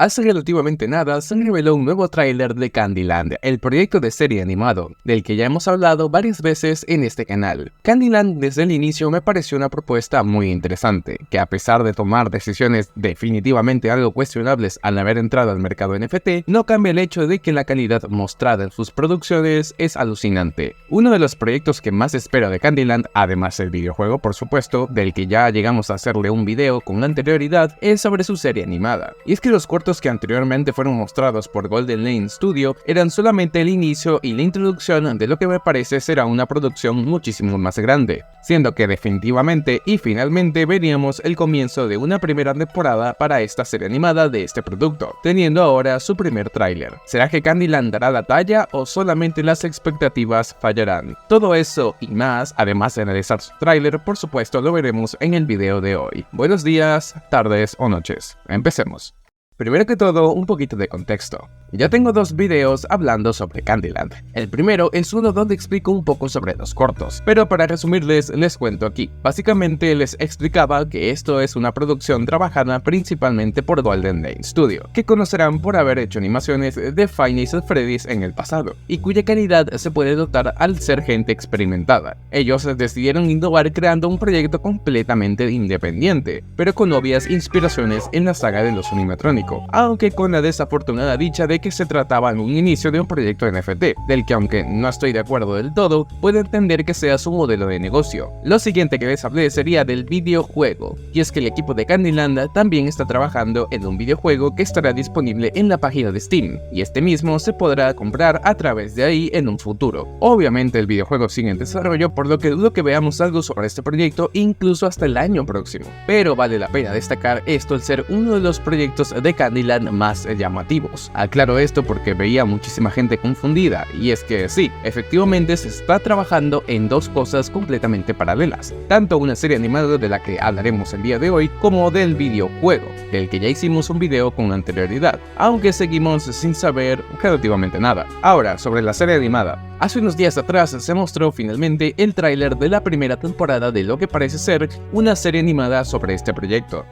Hace relativamente nada se reveló un nuevo tráiler de Candyland, el proyecto de serie animado, del que ya hemos hablado varias veces en este canal. Candyland desde el inicio me pareció una propuesta muy interesante, que a pesar de tomar decisiones definitivamente algo cuestionables al haber entrado al mercado NFT, no cambia el hecho de que la calidad mostrada en sus producciones es alucinante. Uno de los proyectos que más espero de Candyland, además del videojuego por supuesto, del que ya llegamos a hacerle un video con anterioridad, es sobre su serie animada. Y es que los cortos que anteriormente fueron mostrados por Golden Lane Studio eran solamente el inicio y la introducción de lo que me parece será una producción muchísimo más grande, siendo que definitivamente y finalmente veríamos el comienzo de una primera temporada para esta serie animada de este producto, teniendo ahora su primer tráiler. ¿Será que Candyland dará la talla o solamente las expectativas fallarán? Todo eso y más, además de analizar su tráiler, por supuesto lo veremos en el video de hoy. Buenos días, tardes o noches. Empecemos. Primero que todo, un poquito de contexto. Ya tengo dos videos hablando sobre Candyland. El primero es uno donde explico un poco sobre los cortos, pero para resumirles les cuento aquí. Básicamente les explicaba que esto es una producción trabajada principalmente por Golden Lane Studio, que conocerán por haber hecho animaciones de Five Nights at Freddy's en el pasado, y cuya calidad se puede notar al ser gente experimentada. Ellos decidieron innovar creando un proyecto completamente independiente, pero con obvias inspiraciones en la saga de los animatrónicos, aunque con la desafortunada dicha de que se trataba en un inicio de un proyecto NFT, del que aunque no estoy de acuerdo del todo, puedo entender que sea su modelo de negocio. Lo siguiente que les hablé sería del videojuego, y es que el equipo de Candyland también está trabajando en un videojuego que estará disponible en la página de Steam, y este mismo se podrá comprar a través de ahí en un futuro. Obviamente el videojuego sigue en desarrollo, por lo que dudo que veamos algo sobre este proyecto incluso hasta el año próximo, pero vale la pena destacar esto al ser uno de los proyectos de Candyland más llamativos. Aclaro esto porque veía muchísima gente confundida, y es que sí, efectivamente se está trabajando en dos cosas completamente paralelas, tanto una serie animada de la que hablaremos el día de hoy como del videojuego, del que ya hicimos un video con anterioridad, aunque seguimos sin saber relativamente nada. Ahora, sobre la serie animada. Hace unos días atrás se mostró finalmente el tráiler de la primera temporada de lo que parece ser una serie animada sobre este proyecto.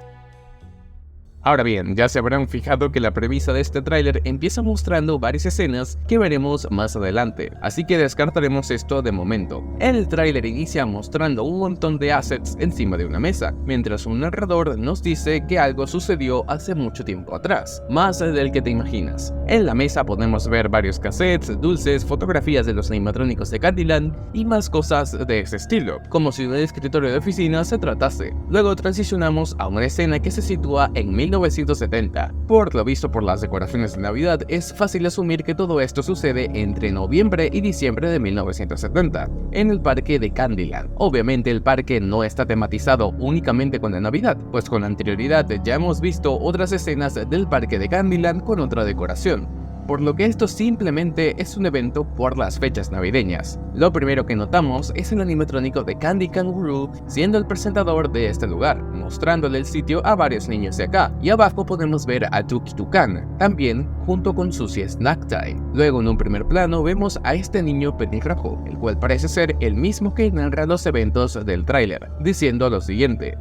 Ahora bien, ya se habrán fijado que la premisa de este tráiler empieza mostrando varias escenas que veremos más adelante, así que descartaremos esto de momento. El tráiler inicia mostrando un montón de assets encima de una mesa, mientras un narrador nos dice que algo sucedió hace mucho tiempo atrás, más del que te imaginas. En la mesa podemos ver varios cassettes, dulces, fotografías de los animatrónicos de Candyland y más cosas de ese estilo, como si de un escritorio de oficina se tratase. Luego transicionamos a una escena que se sitúa en 1970. Por lo visto por las decoraciones de Navidad, es fácil asumir que todo esto sucede entre noviembre y diciembre de 1970, en el parque de Candyland. Obviamente el parque no está tematizado únicamente con la Navidad, pues con anterioridad ya hemos visto otras escenas del parque de Candyland con otra decoración, por lo que esto simplemente es un evento por las fechas navideñas. Lo primero que notamos es el animatrónico de Candy Kangaroo siendo el presentador de este lugar, mostrándole el sitio a varios niños de acá, y abajo podemos ver a Tuki Tucan, también junto con Susie Snacktie. Luego en un primer plano vemos a este niño pelirrojo, el cual parece ser el mismo que narra los eventos del tráiler, diciendo lo siguiente: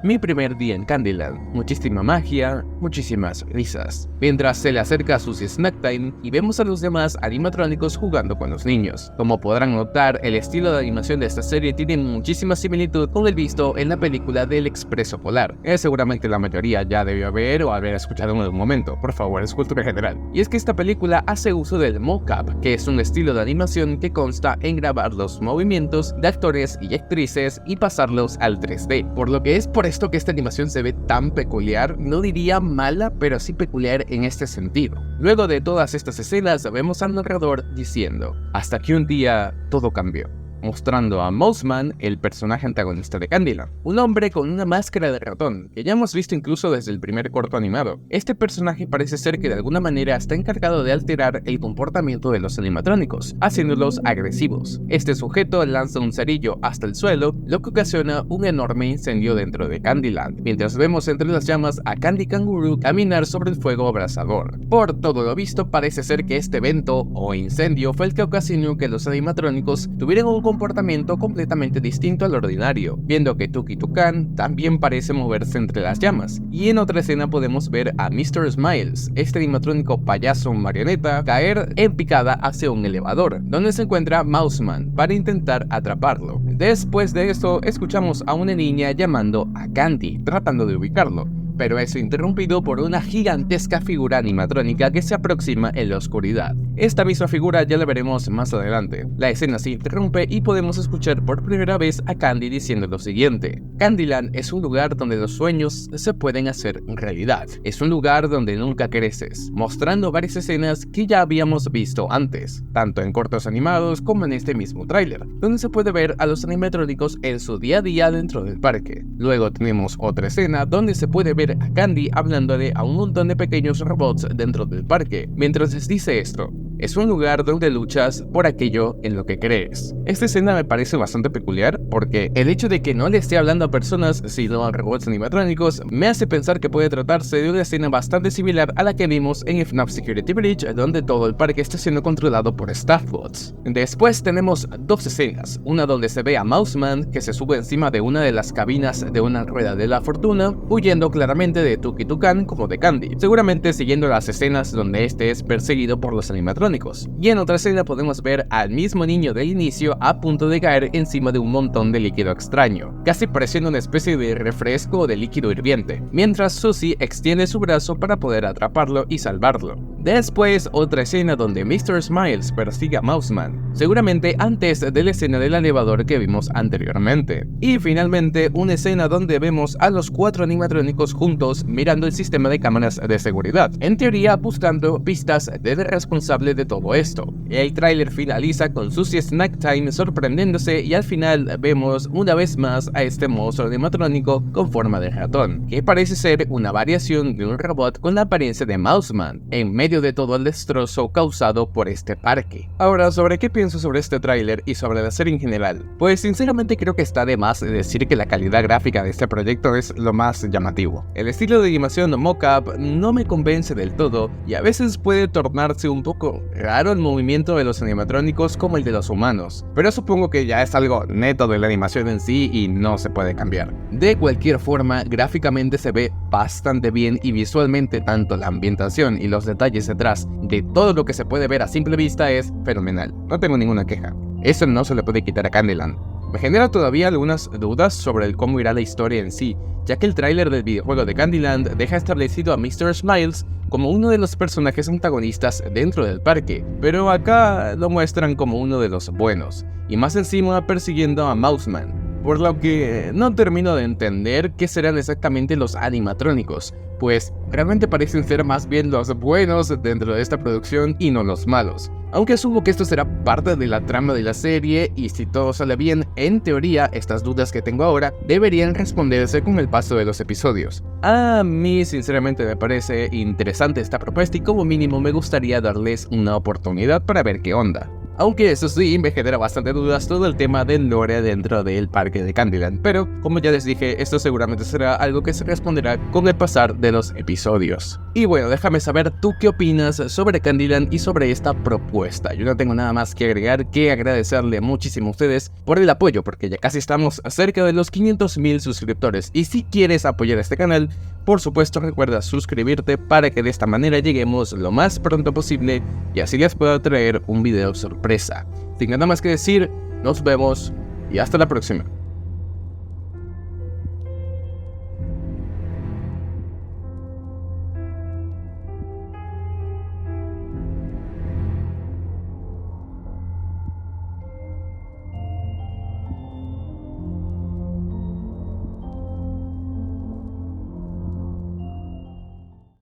mi primer día en Candyland, muchísima magia, muchísimas risas. Mientras se le acerca a Susie Snacktime y vemos a los demás animatrónicos jugando con los niños. Como podrán notar, el estilo de animación de esta serie tiene muchísima similitud con el visto en la película del Expreso Polar. Seguramente la mayoría ya debió ver o haber escuchado en algún momento, por favor, es cultura general. Y es que esta película hace uso del mocap, que es un estilo de animación que consta en grabar los movimientos de actores y actrices y pasarlos al 3D, por lo que es por esto que esta animación se ve tan peculiar, no diría mala, pero sí peculiar en este sentido. Luego de todas estas escenas vemos al narrador diciendo: hasta que un día todo cambió, mostrando a Mousman, el personaje antagonista de Candyland, un hombre con una máscara de ratón, que ya hemos visto incluso desde el primer corto animado. Este personaje parece ser que de alguna manera está encargado de alterar el comportamiento de los animatrónicos, haciéndolos agresivos. Este sujeto lanza un cerillo hasta el suelo, lo que ocasiona un enorme incendio dentro de Candyland, mientras vemos entre las llamas a Candy Kangaroo caminar sobre el fuego abrasador. Por todo lo visto, parece ser que este evento o incendio fue el que ocasionó que los animatrónicos tuvieran un comportamiento completamente distinto al ordinario, viendo que Tuki Tukan también parece moverse entre las llamas. Y en otra escena podemos ver a Mr. Smiles, este animatrónico payaso marioneta, caer en picada hacia un elevador, donde se encuentra Mouseman para intentar atraparlo. Después de esto, escuchamos a una niña llamando a Candy, tratando de ubicarlo, pero es interrumpido por una gigantesca figura animatrónica que se aproxima en la oscuridad. Esta misma figura ya la veremos más adelante. La escena se interrumpe y podemos escuchar por primera vez a Candy diciendo lo siguiente: Candyland es un lugar donde los sueños se pueden hacer realidad. Es un lugar donde nunca creces, mostrando varias escenas que ya habíamos visto antes, tanto en cortos animados como en este mismo tráiler, donde se puede ver a los animatrónicos en su día a día dentro del parque. Luego tenemos otra escena donde se puede ver a Candy hablándole a un montón de pequeños robots dentro del parque, mientras les dice esto: es un lugar donde luchas por aquello en lo que crees. Esta escena me parece bastante peculiar porque el hecho de que no le esté hablando a personas sino a robots animatrónicos me hace pensar que puede tratarse de una escena bastante similar a la que vimos en FNAF Security Breach, donde todo el parque está siendo controlado por staffbots. Después tenemos dos escenas, una donde se ve a Mouseman que se sube encima de una de las cabinas de una rueda de la fortuna, huyendo claramente de Tuki Tukan como de Candy, seguramente siguiendo las escenas donde este es perseguido por los animatrónicos. Y en otra escena podemos ver al mismo niño del inicio a punto de caer encima de un montón de líquido extraño, casi pareciendo una especie de refresco o de líquido hirviente, mientras Susie extiende su brazo para poder atraparlo y salvarlo. Después, otra escena donde Mr. Smiles persigue a Mouseman, seguramente antes de la escena del elevador que vimos anteriormente. Y finalmente, una escena donde vemos a los 4 animatrónicos juntos mirando el sistema de cámaras de seguridad, en teoría buscando pistas del responsable de todo esto. El tráiler finaliza con Susie Snack Time sorprendiéndose y al final vemos una vez más a este monstruo animatrónico con forma de ratón, que parece ser una variación de un robot con la apariencia de Mouseman, en medio de todo el destrozo causado por este parque. Ahora, ¿sobre qué pienso sobre este tráiler y sobre la serie en general? Pues sinceramente creo que está de más decir que la calidad gráfica de este proyecto es lo más llamativo. El estilo de animación mocap no me convence del todo y a veces puede tornarse un poco raro el movimiento de los animatrónicos como el de los humanos, pero supongo que ya es algo neto de la animación en sí y no se puede cambiar. De cualquier forma, gráficamente se ve bastante bien y visualmente tanto la ambientación y los detalles detrás de todo lo que se puede ver a simple vista es fenomenal. No tengo ninguna queja. Eso no se le puede quitar a Candyland. Me genera todavía algunas dudas sobre el cómo irá la historia en sí, ya que el tráiler del videojuego de Candyland deja establecido a Mr. Smiles como uno de los personajes antagonistas dentro del parque, pero acá lo muestran como uno de los buenos, y más encima persiguiendo a Mouseman, por lo que no termino de entender qué serán exactamente los animatrónicos, pues realmente parecen ser más bien los buenos dentro de esta producción y no los malos. Aunque asumo que esto será parte de la trama de la serie y si todo sale bien, en teoría estas dudas que tengo ahora deberían responderse con el paso de los episodios. A mí sinceramente me parece interesante esta propuesta y como mínimo me gustaría darles una oportunidad para ver qué onda. Aunque eso sí, me genera bastante dudas todo el tema del lore dentro del parque de Candyland, pero como ya les dije, esto seguramente será algo que se responderá con el pasar de los episodios. Y bueno, déjame saber tú qué opinas sobre Candyland y sobre esta propuesta. Yo no tengo nada más que agregar que agradecerle muchísimo a ustedes por el apoyo, porque ya casi estamos cerca de los 500,000 suscriptores, y si quieres apoyar este canal, por supuesto recuerda suscribirte para que de esta manera lleguemos lo más pronto posible y así les pueda traer un video sorpresa. Sin nada más que decir, nos vemos y hasta la próxima.